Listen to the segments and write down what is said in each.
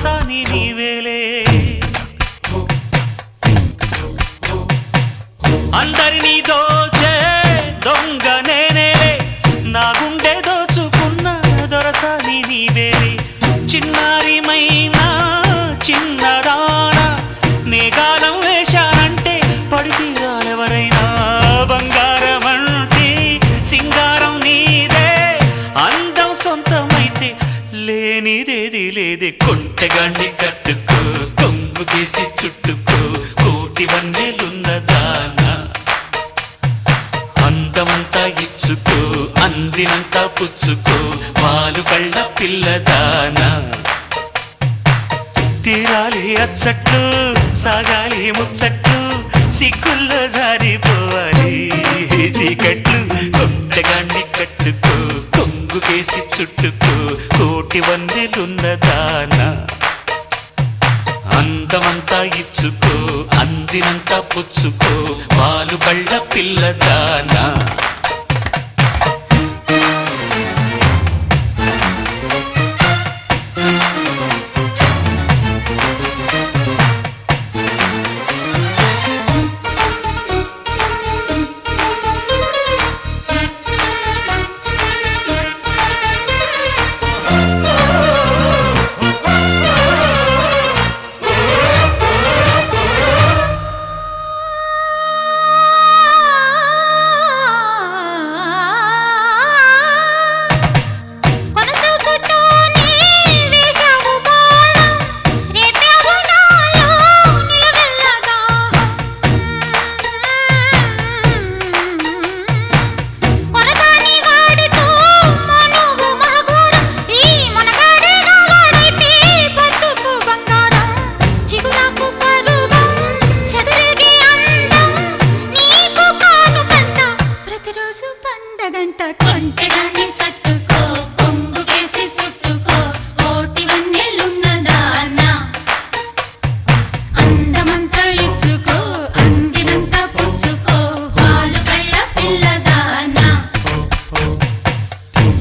దొరసాని నీవేలే అందరినీ దోచే దొంగ నేనేలే నా గుండె దోచుకున్న దొరసాని నీవేలే చిన్నారిమైనా చిన్నదానా నే గాలం వేశానంటే పడితీరాలెవరైనా బంగారం అంటే సింగారం నీదే అందం సొంతమైతే లేనిదేది లేదే కొంటెగాన్ని కట్టుకో కొంగు గీసి చుట్టుకో కోటి వన్నెలున్నదానా అందమంతా ఇచ్చుకో అందినంతా పుచ్చుకో పాలు కళ్ళ పిల్లదానా తీరాలి అచ్చట్లు సాగాలి ముచ్చట్లు సిగ్గుల్లో జారిపోవాలి చీకట్లు కొంటగాన్ని కట్టుకో కొంగు కేసి చుట్టుకో కోటి వన్నెలున్నదానా అందమంతా ఇచ్చుకో అందినంతా పుచ్చుకో పాలు కళ్ళ పిల్లదానా కొంటెగాన్ని కట్టుకో కొంగు కేసి చుట్టుకో కోటి వన్నెలున్నదానా అందమంతా ఇచ్చుకో అందినంతా పుచ్చుకో పాలు కళ్ళ పిల్లదానా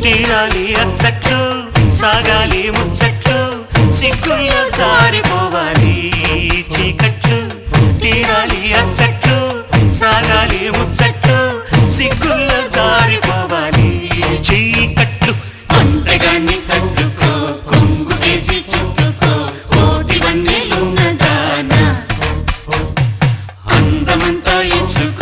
తీరాలి అచ్చట్లు సాగాలి ముచ్చట్లు సిగ్గుల్లో జారిపోవాలి చీకట్లు తీరాలి అచ్చట్లు సాగాలి ముచ్చట్లు సిగ్గుల్లో జారిపోవాలి చీకట్లు కొంటెగాన్ని కట్టుకో కొంగు కేసి చుట్టుకో కోటి వన్నెలున్నదానా అందమంతా ఇచ్చుకో